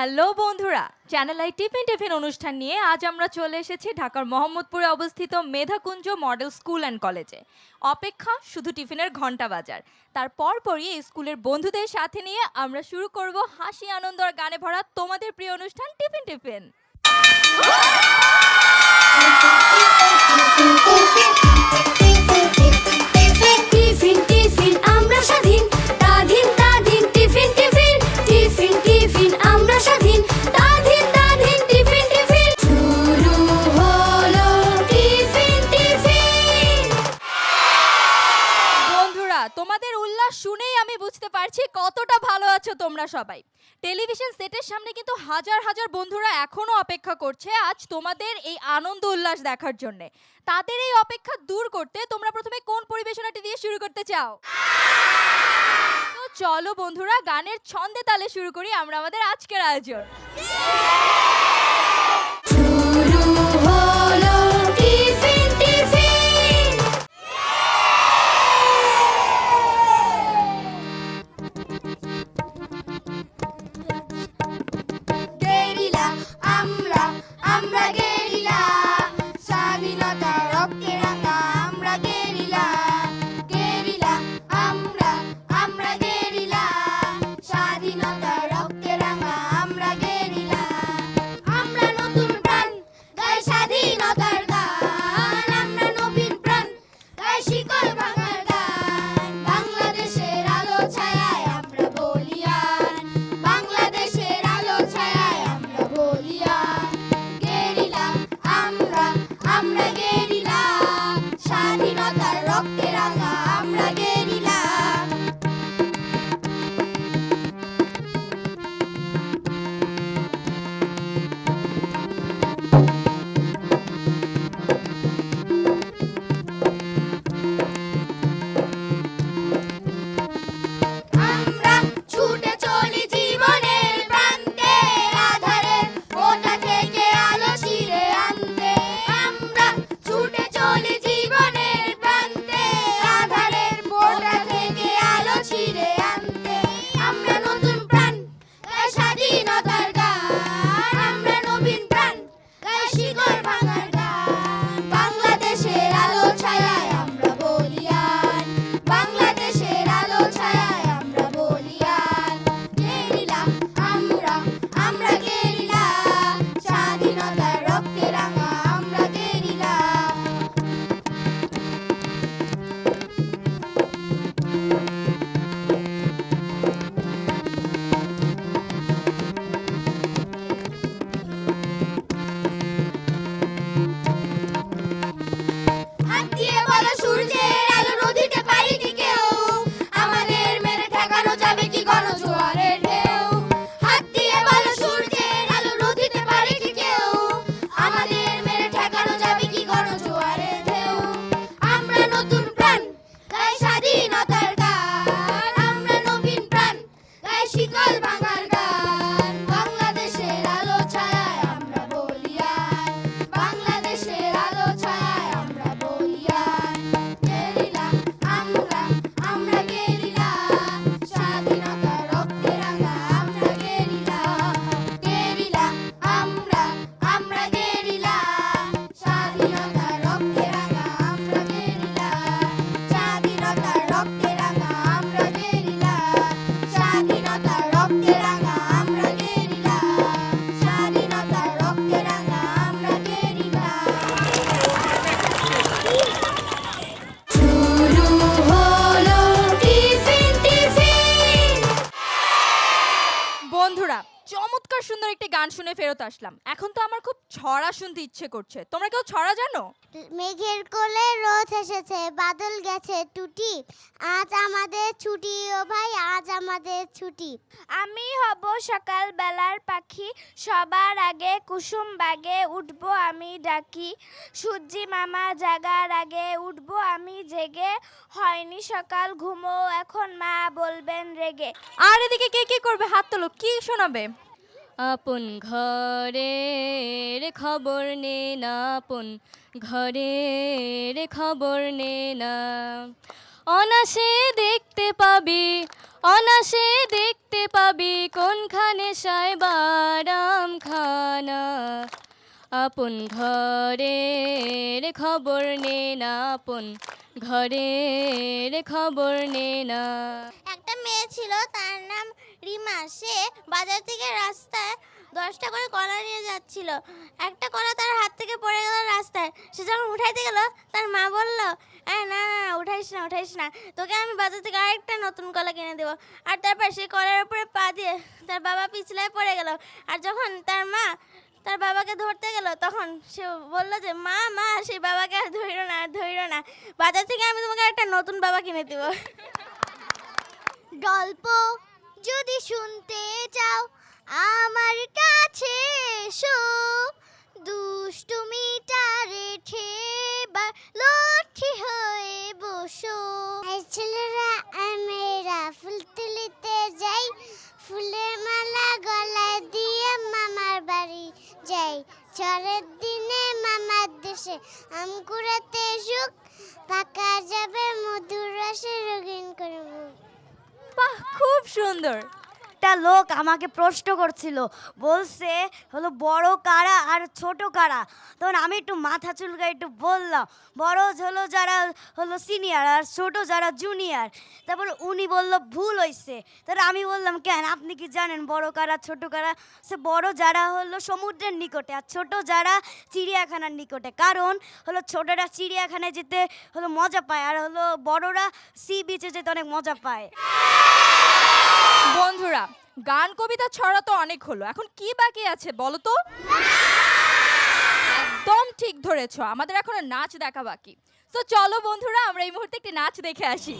Hello বন্ধুরা, channel I tiffin অনুষ্ঠান নিয়ে আজ আমরা চলে এসেছি ঢাকার মোহাম্মদপুরে অবস্থিত মেধাকুঞ্জ মডেল স্কুল অ্যান্ড কলেজে। অপেক্ষা শুধু টিফিনের ঘন্টা বাজার। তার পরপরই এই স্কুলের বন্ধুদের সাথে নিয়ে আমরা শুরু করব হাসি আনন্দ আর গানে ভরা তোমাদের প্রিয় অনুষ্ঠান টিফিন। টিফিন আমরা স্বাধীন তাধিন তাধিন টিফিন টিফিন টিফিন টিফিন আমরা স্বাধীন তাধিন তাধিন টিফিন টিফিন শুরু হলো টিফিন টিফিন। বন্ধুরা, তোমাদের উল্লাস শুনেই আমি বুঝতে পারছি কতটা ভালো আছো তোমরা সবাই। টেলিভিশন সেটের সামনে কিন্তু হাজার হাজার বন্ধুরা এখনো অপেক্ষা করছে আজ তোমাদের এই আনন্দ উল্লাস দেখার জন্য। তাদের এই অপেক্ষা দূর করতে তোমরা প্রথমে কোন পরিবেশনাটি দিয়ে শুরু করতে চাও? তো চলো বন্ধুরা, গানের ছন্দে তালে শুরু করি আমরা আমাদের আজকের আয়োজন। শুরু হলো টিফিন টিফিন। গেরিলা আমরা আমরা গেরিলা স্বাধীনতা রক্তে রাঙা আমরা গেরিলা গেরিলা আমরা আমরা গেরিলা স্বাধীনতা রক্তে রাঙা আমরা গেরিলা আমরা নতুন প্রাণ গাই স্বাধীনতার গান আমরা নবীন প্রাণ গাই শিকল ভাঙার গান বাংলাদেশের আলো ছায়ায় আমরা বলিয়ান বাংলাদেশের আলো ছায়ায় আমরা বলিয়ান গেরিলা আমরা আমরা গেরিলা স্বাধীনতার রক্তে রাঙা আমরা গেরিলা। আমরা ছুটে চলি জীবনের প্রান্তে আধারে ওটা থেকে আলো ছিঁড়ে আনতে আমরা ছুটে চলি জীবনের প্রান্তে আধারের ওটা থেকে আলো ছিঁড়ে আনতে আমরা নতুন প্রাণ গাই স্বাধীনতার গান আমরা নবীন প্রাণ গাই শিকড় ভাঙার গান বাংলাদেশের আলো ছায়ায় আমরা বলিয়ান বাংলাদেশের আলো ছায়ায় আমরা বলিয়ান গেরিলা আমরা আমরা গেরিলা স্বাধীনতার রক্তে রাঙা আমরা গেরিলা। হাত দিয়ে বলো সূর্যের আলো নদীতে পাড়ি দি কেউ আমাদের মেরে ঠেকানো যাবে কি গণজোয়ারের ঢেউ হাত দিয়ে বলো সূর্যের আলো নদীতে পাড়ি দি কেউ আমাদের মেরে ঠেকানো যাবে কি গণজোয়ারের ঢেউ আমরা নতুন প্রাণ গাই স্বাধীনতার গান আমরা নবীন প্রাণ গাই শিকল ভাঙার গান বাংলাদেশের আলো ছায়ায় আমরা বলিয়ান বাংলাদেশের আলো ছায়ায় আমরা বলিয়ান গেরিলা আমরা আমরা গেরিলা স্বাধীনতার রক্তে রাঙা আমরা গেরিলা গেরিলা আমরা আমরা গেরিলা স্বাধীনতার রক্তে রাঙা আমরা গেরিলা স্বাধীনতার রক্তে রাঙা আমরা গেরিলা স্বাধীনতার রক্তে রাঙা আমরা গেরিলা স্বাধীনতার রক্তে রাঙা আমরা গেরিলা। শুরু হলো টিফিন টিফিন। বন্ধুরা, চমৎকার সুন্দর একটি গান শুনে ফেরত আসলাম। এখন তো আমার খুব ছড়া শুনতে ইচ্ছে করছে। তোমরা কেউ ছড়া জানো? মেঘের কোলে রোদ এসেছে বাদল গেছে টুটি আজ আমাদের ছুটি ও ভাই আজ আমাদের ছুটি আমি হব সকাল বেলার পাখি সবার আগে কুসুম বাগে উঠবো আমি ডাকি সূর্যি মামা জাগার আগে উঠবো আমি জেগে হয়নি সকাল ঘুমো এখন মা বলবেন রেগে। আর এদিকে কে কি করবে? হাত তোলো, কি শোনাবে? আপন ঘরের খবর নে না, আপন ঘরের খবর নে না, অনাসে দেখতে পাবি, অনাসে দেখতে পাবি কোনখানে সাইবারাম খানা। আপন ঘরের খবর নে না, আপন ঘরের খবর নে না। একটা মেয়ে ছিল, তার নাম রিমা। সে বাজার থেকে রাস্তায় 10টা করে কলা নিয়ে যাচ্ছিল। একটা কলা তার হাত থেকে পড়ে গেল রাস্তায়। সে যখন উঠাইতে গেল, তার মা বলল, না না উঠাইস না, উঠাইস না, তোকে আমি বাজার থেকে আরেকটা নতুন কলা কিনে দেবো। আর তারপর সেই কলার উপরে পা দিয়ে তার বাবা পিছলায় পড়ে গেল। আর যখন তার মা তার বাবাকে ধরতে গেল, তখন সে বলল যে মা মা সেই বাবাকে আর ধইরো না, আর ধইরো না, বাজার থেকে আমি তোমাকে একটা নতুন বাবা কিনে দেবো। গল্প যদি শুনতে চাও আমার কাছে এসো, দুষ্টুমিটা রেখে বা লক্ষ্মী হয়ে বসো। ছেলেরা আর মেয়েরা ফুল তুলিতে যাই, ফুলের মালা গলায় দিয়ে মামার বাড়ি যাই। ঝড়ের দিনে মামার দেশে আম কুড়াতে সুখ, পাকা যাবে মধুর রসে রঙিন করব। বাহ, খুব সুন্দর। একটা লোক আমাকে প্রশ্ন করছিল, বলছে হলো বড় কারা আর ছোট কারা। তখন আমি একটু মাথা চুলকাই একটু বললাম বড় হলো যারা হলো সিনিয়র আর ছোট যারা জুনিয়র। তারপর উনি বলল ভুল হয়েছে। তাহলে আমি বললাম কেন, আপনি কি জানেন বড় কারা ছোট কারা? সে বড় যারা হলো সমুদ্রের নিকটে আর ছোট যারা চিড়িয়াখানার নিকটে। কারণ হলো ছোটরা চিড়িয়াখানায় যেতে হলো মজা পায়, আর হলো বড়রা সি বিচে যেতে অনেক মজা পায়। বন্ধুরা, গান কবিতা ছড়া তো অনেক হলো, এখন কি বাকি আছে বলো তো? একদম ঠিক ধরেছো, আমাদের এখনো নাচ দেখা বাকি। তো চলো বন্ধুরা, আমরা এই মুহূর্তে একটি নাচ দেখে আসি।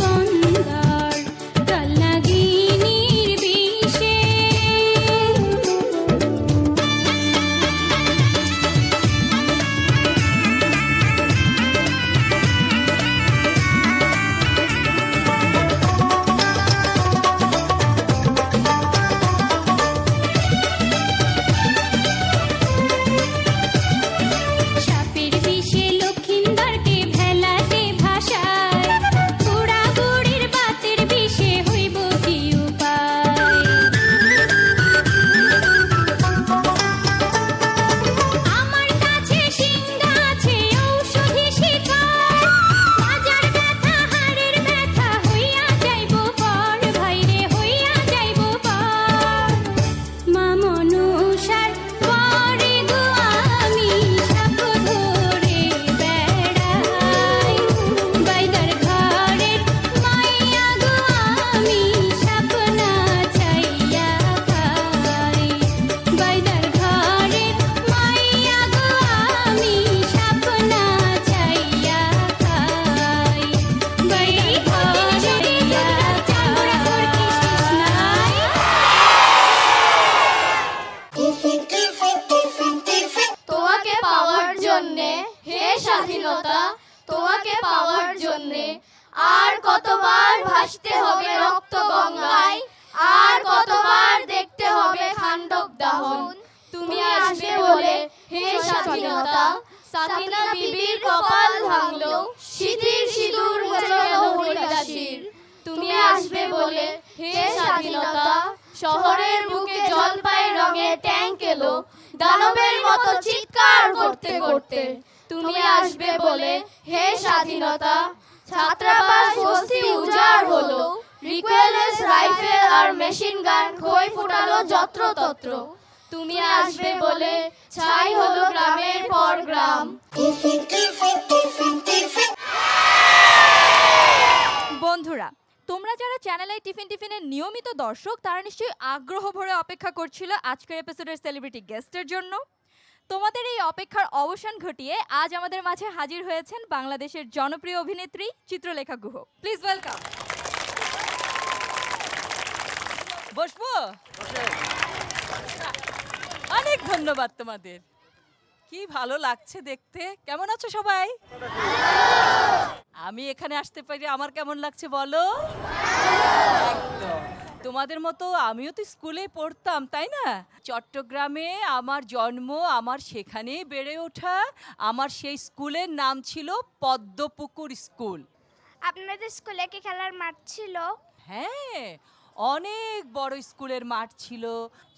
বন্ধর, কাল নাগিনীর বিষে স্বাধীনতা, সাকিনা বিবির কপাল ভাঙলো, স্মৃতির সিঁদুর হলো হরিদাসীর। তুমি আসবে বলে হে স্বাধীনতা, শহরের বুকে জলপাই রঙের ট্যাঙ্ক এলো, দানবের মতো চিৎকার করতে করতে। তুমি আসবে বলে হে স্বাধীনতা, ছাত্রাবাস বস্তি উজাড় হলো, রিকোয়েললেস রাইফেল আর মেশিন গান খই ফুটালো যত্রতত্র। তুমি আসবে বলে ছাই হলো গ্রামের পর গ্রাম। বন্ধুরা, তোমরা যারা চ্যানেল আই টিফিনের নিয়মিত দর্শক তারা নিশ্চয়ই আগ্রহ ভরে অপেক্ষা করছিল আজকের এপিসোডের সেলিব্রিটি গেস্টের জন্য। তোমাদের এই অপেক্ষার অবসান ঘটিয়ে আজ আমাদের মাঝে হাজির হয়েছেন বাংলাদেশের জনপ্রিয় অভিনেত্রী চিত্রলেখা গুহ। Please welcome. বসবো? অনেক ধন্যবাদ তোমাদের। কি ভালো লাগছে দেখতে। কেমন আছো সবাই? আমি এখানে আসতে পারি আমার কেমন লাগছে বলো? একদম তোমাদের মতো আমিও তো স্কুলে পড়তাম, তাই না? চট্টগ্রামে আমার জন্ম, আমার সেখানেই বেড়ে ওঠা। আমার সেই স্কুলের নাম ছিল পদ্মপুকুর স্কুল। আপনাদের স্কুলে কি খেলার মাঠ ছিল? হ্যাঁ, অনেক বড় স্কুলের মাঠ ছিল।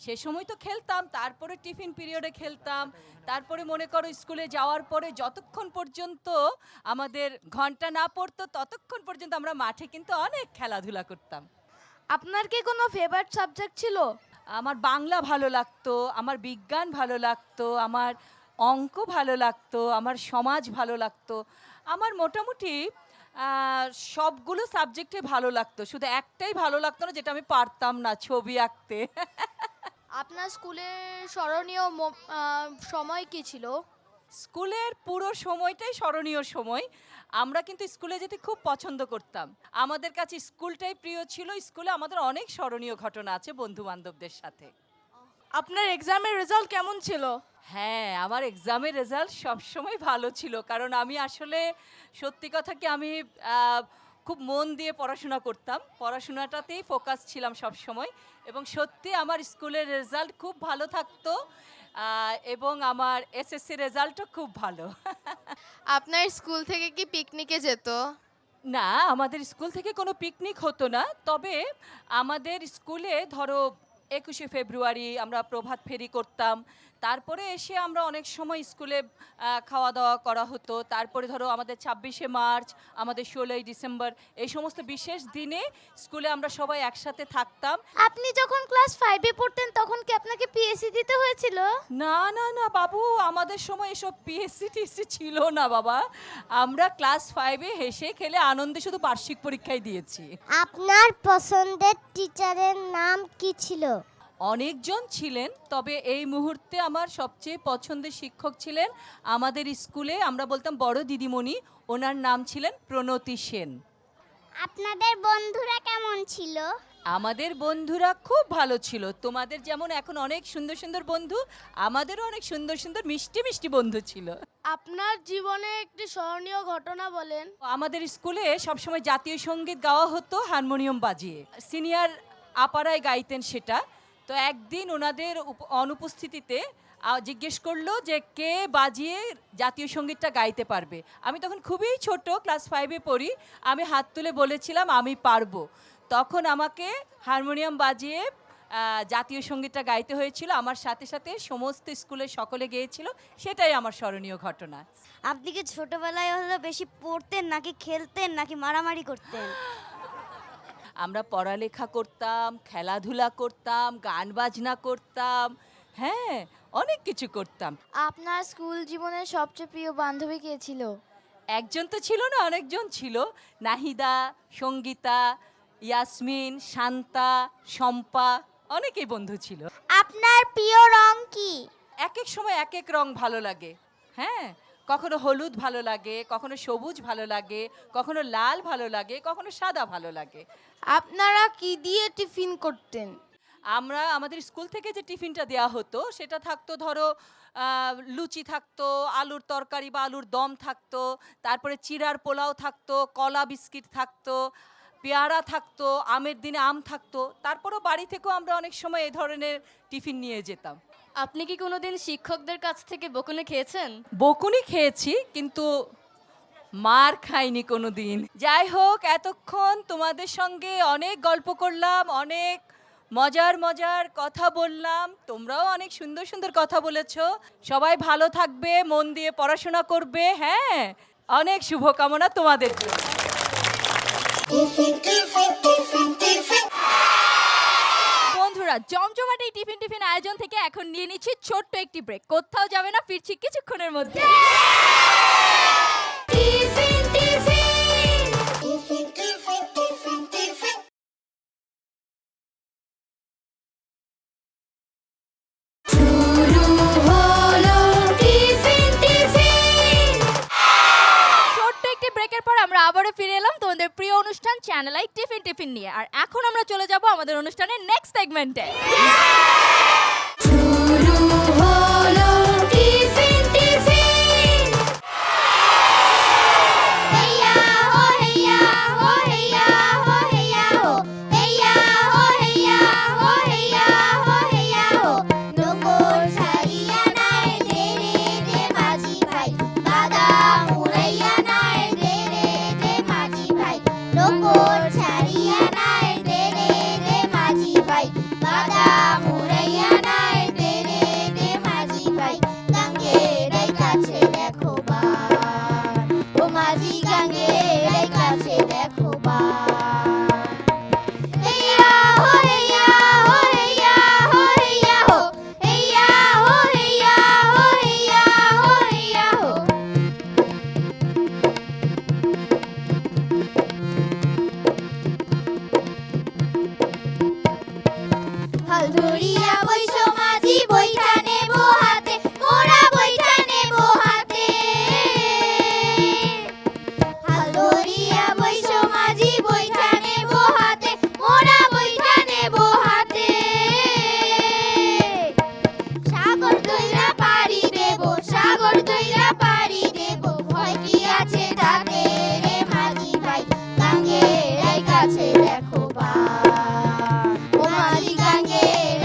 সে সময় তো খেলতাম, তারপরে টিফিন পিরিয়ডে খেলতাম, তারপরে মনে করো স্কুলে যাওয়ার পরে যতক্ষণ পর্যন্ত আমাদের ঘন্টা না পড়তো ততক্ষণ পর্যন্ত আমরা মাঠে কিন্তু অনেক খেলাধুলা করতাম। আপনার কি কোনো ফেভারিট সাবজেক্ট ছিল? আমার বাংলা ভালো লাগতো, আমার বিজ্ঞান ভালো লাগতো, আমার অঙ্ক ভালো লাগতো, আমার সমাজ ভালো লাগতো। আমার মোটামুটি সবগুলো সাবজেক্টে ভালো লাগতো, শুধু একটাই ভালো লাগতো না যেটা আমি পারতাম না, ছবি আঁকতে। আপনার স্কুলের স্মরণীয় সময় কি ছিল? স্কুলের পুরো সময়টাই স্মরণীয় সময়। আমরা কিন্তু স্কুলে যেতে খুব পছন্দ করতাম। আমাদের কাছে স্কুলটাই প্রিয় ছিল। স্কুলে আমাদের অনেক স্মরণীয় ঘটনা আছে বন্ধু বান্ধবদের সাথে। আপনার এক্সামের রেজাল্ট কেমন ছিল? হ্যাঁ, আমার এক্সামের রেজাল্ট সবসময় ভালো ছিল, কারণ আমি আসলে সত্যি কথা কি আমি খুব মন দিয়ে পড়াশোনা করতাম, পড়াশোনাটাতেই ফোকাস ছিলাম সব সময়, এবং সত্যি আমার স্কুলের রেজাল্ট খুব ভালো থাকতো, এবং আমার এসএসসি রেজাল্টও খুব ভালো। আপনার স্কুল থেকে কি পিকনিকে যেত? না, আমাদের স্কুল থেকে কোনো পিকনিক হতো না, তবে আমাদের স্কুলে ধরো 21শে ফেব্রুয়ারি আমরা প্রভাত ফেরি করতাম, তারপরে এসে আমরা অনেক সময় স্কুলে খাওয়া দাওয়া করা হতো, তারপরে ধরো আমাদের 26শে মার্চ, আমাদের 16ই ডিসেম্বর, এই সমস্ত বিশেষ দিনে স্কুলে আমরা সবাই একসাথে থাকতাম। আপনি যখন ক্লাস 5 এ পড়তেন তখন কি আপনাকে পিএসসি দিতে হয়েছিল? না না না বাবু, আমাদের সময় এসব পিএসসি টিএসসি ছিল না বাবা। আমরা ক্লাস 5-এ হেসে খেলে আনন্দে শুধু বার্ষিক পরীক্ষায় দিয়েছি। আপনার পছন্দের টিচারের নাম কি ছিল? অনেকজন ছিলেন, তবে এই মুহূর্তে আমার সবচেয়ে পছন্দের শিক্ষক ছিলেন আমাদের স্কুলে, আমরা বলতাম বড় দিদিমণি, ওনার নাম ছিলেন প্রণতি সেন। আপনাদের বন্ধুরা কেমন ছিল? আমাদের বন্ধুরা খুব ভালো ছিল। তোমাদের যেমন এখন অনেক সুন্দর সুন্দর বন্ধু, আমাদেরও অনেক সুন্দর সুন্দর মিষ্টি মিষ্টি বন্ধু ছিল। আপনার জীবনে একটি স্মরণীয় ঘটনা বলেন। আমাদের স্কুলে সবসময় জাতীয় সঙ্গীত গাওয়া হতো হারমোনিয়াম বাজিয়ে, সিনিয়র আপারাই গাইতেন সেটা। তো একদিন ওনাদের অনুপস্থিতিতে জিজ্ঞেস করলো যে কে বাজিয়ে জাতীয় সঙ্গীতটা গাইতে পারবে। আমি তখন খুবই ছোট, ক্লাস 5-এ পড়ি। আমি হাত তুলে বলেছিলাম আমি পারবো। তখন আমাকে হারমোনিয়াম বাজিয়ে জাতীয় সঙ্গীতটা গাইতে হয়েছিল। আমার সাথে সাথে সমস্ত স্কুলের সকলে গিয়েছিল, সেটাই আমার স্মরণীয় ঘটনা। আপনি কি ছোটবেলায় হলো বেশি পড়তেন নাকি খেলতেন নাকি মারামারি করতেন? আমরা পড়ালেখা করতাম, খেলাধুলা করতাম, গান বাজনা করতাম, হ্যাঁ অনেক কিছু করতাম। আপনার স্কুল জীবনের সবচেয়ে প্রিয় বান্ধবী কে ছিল? একজন তো ছিল না, অনেকজন ছিল। নাহিদা, সঙ্গীতা, ইয়াসমিন, শান্তা, শম্পা, অনেকেই বন্ধু ছিল। আপনার প্রিয় রং কি? এক এক সময় এক এক রং ভালো লাগে। হ্যাঁ, কখনো হলুদ ভালো লাগে, কখনো সবুজ ভালো লাগে, কখনো লাল ভালো লাগে, কখনো সাদা ভালো লাগে। আপনারা কি দিয়ে টিফিন করতেন? আমরা আমাদের স্কুল থেকে যে টিফিনটা দেওয়া হতো সেটা থাকতো ধরো লুচি থাকতো, আলুর তরকারি বা আলুর দম থাকতো, তারপরে চিড়ার পোলাও থাকতো, কলা বিস্কিট থাকতো, পেয়ারা থাকতো, আমের দিনে আম থাকতো, তারপরও বাড়ি থেকেও আমরা অনেক সময় এই ধরনের টিফিন নিয়ে যেতাম। আপনি কি কোনোদিন শিক্ষকদের কাছ থেকে বকুনি খেয়েছেন? বকুনি খেয়েছি, কিন্তু মার খাইনি কোনো দিন। যাই হোক, এতক্ষণ তোমাদের সঙ্গে অনেক গল্প করলাম, অনেক মজার মজার কথা বললাম, তোমরাও অনেক সুন্দর সুন্দর কথা বলেছো। সবাই ভালো থাকবে, মন দিয়ে পড়াশোনা করবে। হ্যাঁ, অনেক শুভকামনা তোমাদের জন্য। বন্ধুরা, জমজমাট এই টিফিন টিফিন আয়োজন থেকে এখন নিয়ে নিচ্ছি ছোট্ট একটি ব্রেক। কোথাও যাবে না, ফিরছি কিছুক্ষণের মধ্যে। টিফিন টিফিন শুরু হলো টিফিন টিফিন। ছোট্ট একটি ব্রেকের পর আমরা আবারও ফিরে এলাম তোমাদের প্রিয় অনুষ্ঠান চ্যানেল আই টিফিন টিফিন নিয়ে। আর এখন আমরা চলে যাব আমাদের অনুষ্ঠানের নেক্সট সেগমেন্টে। শুরু হলো টিফিন টিফিন। হেইয়া হো হেইয়া হো হেইয়া হো হেইয়া হো হেইয়া হো হেইয়া হো হেইয়া হো হেইয়া হো নোংর ছাড়িয়া নাই দে রে দে মাঝি ভাই বাদাম উড়াইয়া নাই দে রে দে মাঝি ভাই নোংর ছাড়িয়া নাই দে রে দে মাঝি ভাই বাদাম উড়াইয়া নাই দে রে দে মাঝি ভাই গাঙ্গের কাছে দেখো বার ও মাঝি গাঙ্গের কাছে দেখো বার হেইয়া হো হেইয়া হো হেইয়া হো হেইয়া হো হেইয়া হো হেইয়া হো হেইয়া হো হেইয়া হো হাল ধরিয়া বইসো মাঝি বইঠা নেব হাতে মোরা বইঠা নেব হাতে হাল ধরিয়া বইসো মাঝি বইঠা নেব হাতে মোরা বইঠা নেব হাতে সাগর দইরা পাড়ি দেব সাগর দইরা পাড়ি দেব ভয় কি আছে তাতে রে মাঝি ভাই গাঙ্গের কাছে দেখো বা ও মাঝি গাঙ্গের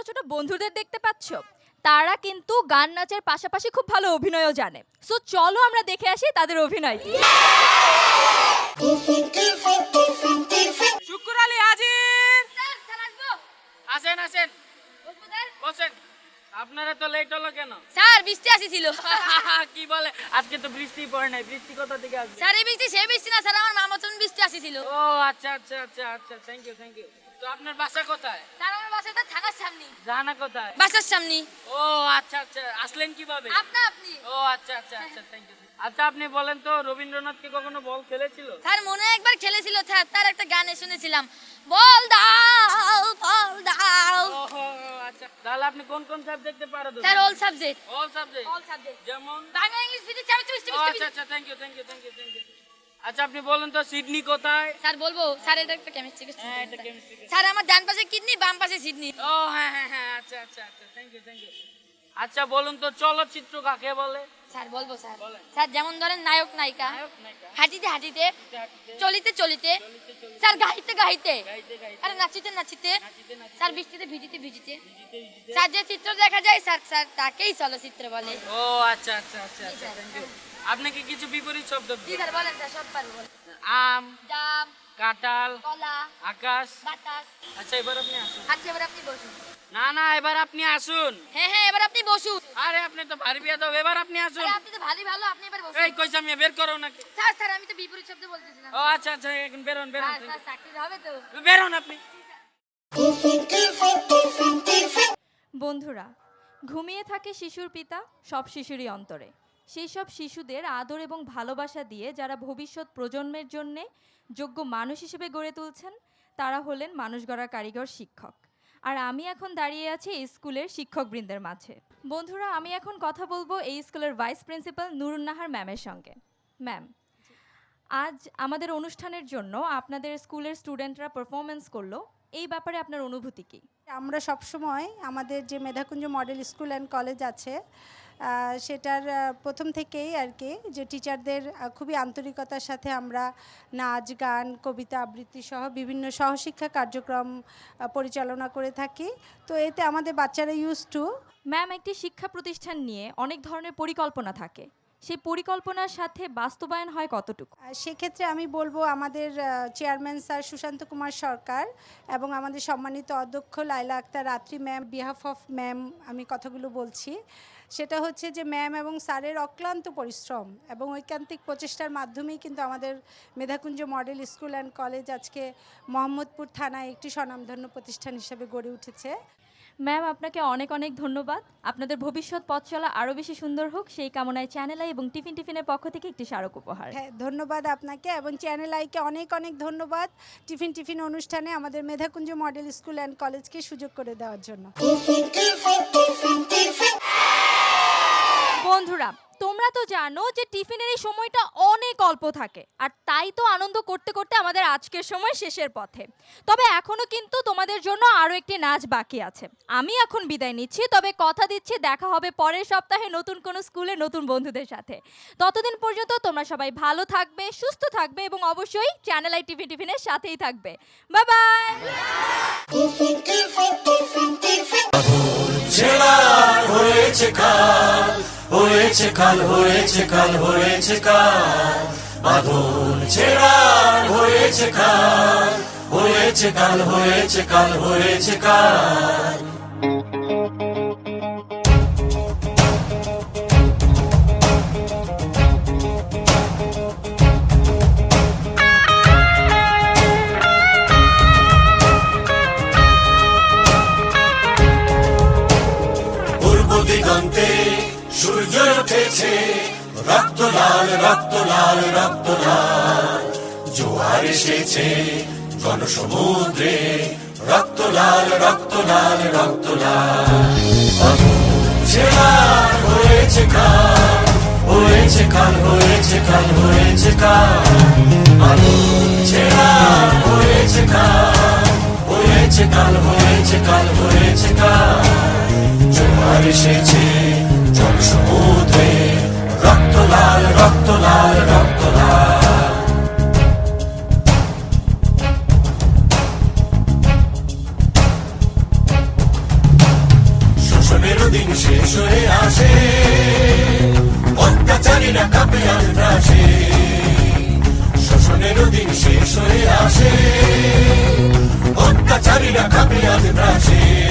ছোট বন্ধুদের দেখতে পাচ্ছ, তারা কিন্তু গান নাচের পাশাপাশি খুব ভালো অভিনয়ও জানে। সো চলো আমরা দেখে আসি তাদের অভিনয়। শুক্র আলী হাজির। আসেন আসেন বসেন। আপনারা তো লেট হলো কেন? স্যার বৃষ্টি আসিছিল। কি বলে, আজকে তো বৃষ্টি পড়ে নাই। বৃষ্টি কোথা থেকে আসবে? স্যার এই বৃষ্টি সেই বৃষ্টি না স্যার, আমার মামা তো বৃষ্টি আসিছিল। ও আচ্ছা আচ্ছা আচ্ছা আচ্ছা, থ্যাংক ইউ থ্যাংক ইউ। তো আপনার বাসা কোথায়? স্যার আমার বাসাটা থাকার সামনে। জানা কোথায়? বাসার সামনে। ও আচ্ছা আচ্ছা, আসলেন কিভাবে? আপনি ও আচ্ছা আচ্ছা আচ্ছা, থ্যাংক ইউ। আচ্ছা আপনি বলেন তো, রবীন্দ্রনাথকে কখনো বল খেলেছিল? স্যার মনে একবার খেলেছিল স্যার, তার একটা গানে শুনেছিলাম, বল দাও বল দাও। ওহো আচ্ছা, তাহলে আপনি কোন কোন সাবজেক্টে পারদর্শী? Sir all subject. All subject. All subject যেমন বাংলা ইংলিশ ফিজিক্স কেমিস্ট্রি ও আচ্ছা আচ্ছা, thank you thank you thank you thank you. আচ্ছা আপনি বলেন তো, সিডনি কোথায়? স্যার বলবো স্যার, এটা একটা কেমিস্ট্রি। হ্যাঁ এটা কেমিস্ট্রি। স্যার আমার ডান পাশে কিডনি, বাম পাশে সিডনি। ও হ্যাঁ হ্যাঁ হ্যাঁ, আচ্ছা আচ্ছা আচ্ছা, থ্যাংক ইউ থ্যাংক ইউ। আচ্ছা বলুন তো, চলচ্চিত্র কাকে বলে? স্যার বলবো স্যার। বলেন। স্যার যেমন ধরেন নায়ক নায়িকা, নায়ক নায়িকা, হাঁটিতে হাঁটিতে, হাঁটিতে, চলিতে চলিতে, চলিতে চলিতে, স্যার গাইতে গাইতে, গাইতে গাইতে, আরে নাচিতে নাচিতে, নাচিতে নাচিতে, স্যার বৃষ্টিতে ভিজিতে ভিজিতে, ভিজিতে ভিজিতে। স্যার যে চিত্র দেখা যায় স্যার স্যার তাকেই চলচ্চিত্র বলে। ও আচ্ছা আচ্ছা আচ্ছা আচ্ছা, থ্যাংক ইউ। আপনি কি কিছু বিপরীত শব্দ? জি স্যার বলেন স্যার, সব পারবো। আম, জাম, কাঁঠাল, কলা, আকাশ। বাতাস। আচ্ছা এবার আপনি আসুন। আচ্ছা এবার আপনি বসুন। না না, এবার আপনি আসুন। হ্যাঁ হ্যাঁ এবার আপনি বসুন। আরে আপনি তো ভারী বিয়াদব, এবার আপনি আসুন। আরে আপনি তো ভালোই ভালো, আপনি এবার বসুন। এই কইছে আমি, বের করো নাকি? স্যার স্যার আমি তো বিপরীত শব্দ বলতেছিলাম। ও আচ্ছা আচ্ছা, এখন বেরোন বেরোন, স্যার স্যার চাকরি হবে তো? বেরোন আপনি। বন্ধুরা, ঘুমিয়ে থাকে শিশুর পিতা সব শিশুরই অন্তরে। সেই সব শিশুদের আদর এবং ভালোবাসা দিয়ে যারা ভবিষ্যৎ প্রজন্মের জন্যে যোগ্য মানুষ হিসেবে গড়ে তুলছেন, তারা হলেন মানুষ গড়ার কারিগর শিক্ষক। আর আমি এখন দাঁড়িয়ে আছি এই স্কুলের শিক্ষকবৃন্দের মাঝে। বন্ধুরা, আমি এখন কথা বলবো এই স্কুলের ভাইস প্রিন্সিপাল নুরুন্নাহার ম্যামের সঙ্গে। ম্যাম, আজ আমাদের অনুষ্ঠানের জন্য আপনাদের স্কুলের স্টুডেন্টরা পারফরমেন্স করলো, এই ব্যাপারে আপনার অনুভূতি কী? আমরা সবসময় আমাদের যে মেধাকুঞ্জ মডেল স্কুল অ্যান্ড কলেজ আছে সেটার প্রথম থেকেই আর কি, যে টিচারদের খুবই আন্তরিকতার সাথে আমরা নাচ গান কবিতা আবৃত্তি সহ বিভিন্ন সহশিক্ষা কার্যক্রম পরিচালনা করে থাকি। তো এতে আমাদের বাচ্চারা ইউজ টু। ম্যাম, একটি শিক্ষা প্রতিষ্ঠান নিয়ে অনেক ধরনের পরিকল্পনা থাকে, সেই পরিকল্পনার সাথে বাস্তবায়ন হয় কতটুকু? সেক্ষেত্রে আমি বলবো আমাদের চেয়ারম্যান স্যার সুশান্ত কুমার সরকার এবং আমাদের সম্মানিত অধ্যক্ষ লাইলা আক্তার রাত্রি ম্যাম, বিহাফ অফ ম্যাম আমি কথাগুলো বলছি। সেটা হচ্ছে যে ম্যাম এবং স্যারের অক্লান্ত পরিশ্রম এবং ঐকান্তিক প্রচেষ্টার মাধ্যমেই কিন্তু আমাদের মেধাকুঞ্জ মডেল স্কুল অ্যান্ড কলেজ আজকে মোহাম্মদপুর থানায় একটি স্বনামধন্য প্রতিষ্ঠান হিসেবে গড়ে উঠেছে। ম্যাম, আপনাকে অনেক অনেক ধন্যবাদ। আপনাদের ভবিষ্যৎ পথ চলা আরও বেশি সুন্দর হোক, সেই কামনায় চ্যানেল আই এবং টিফিনের পক্ষ থেকে একটি স্মারক উপহার। হ্যাঁ, ধন্যবাদ আপনাকে এবং চ্যানেল আইকে অনেক অনেক ধন্যবাদ টিফিন অনুষ্ঠানে আমাদের মেধাকুঞ্জ মডেল স্কুল অ্যান্ড কলেজকে সুযোগ করে দেওয়ার জন্য। বন্ধুরা, তোমরা তো জানো যে টিফিনের এই সময়টা অনেক অল্প থাকে, আর তাই তো আনন্দ করতে করতে আমাদের আজকের সময় শেষের পথে। তবে এখনো কিন্তু তোমাদের জন্য আরও একটি নাচ বাকি আছে। আমি এখন বিদায় নিচ্ছি, তবে কথা দিচ্ছি দেখা হবে পরের সপ্তাহে নতুন কোনো স্কুলে নতুন বন্ধুদের সাথে। ততদিন পর্যন্ত তোমরা সবাই ভালো থাকবে, সুস্থ থাকবে এবং অবশ্যই চ্যানেল আই টিফিনের সাথেই থাকবে। Bye bye. হয়েছে কাল হয়েছে কাল হয়েছে কাল হয়েছে কাল, বাঁধন ছেড়া হয়েছে কাল হয়েছে কাল হয়েছে কাল হয়েছে কাল। পূর্ব দিগন্তে সূর্য উঠেছে, রক্ত লাল রক্ত লাল রক্ত লাল, জোয়ার এসেছে জনসমুদ্রে, রক্ত লাল রক্ত লাল রক্ত লাল। ছেড়া হয়েছে কাল হয়েছে কাল হয়েছে কাল হয়েছে কাল, ছেড়া হয়েছে কাল হয়েছে কাল হয়েছে কাল হয়েছে কাল, জোয়ার এসেছে জনসমুদ্রে, রক্ত লাল রক্ত লাল রক্ত লাল। দিন শেষ হয়ে আসে, অত্যাচারীরা কাঁপে আর ত্রাসে। শোষণেরও দিন শেষ হয়ে আসে, অত্যাচারীরা কাঁপে আর ত্রাসে।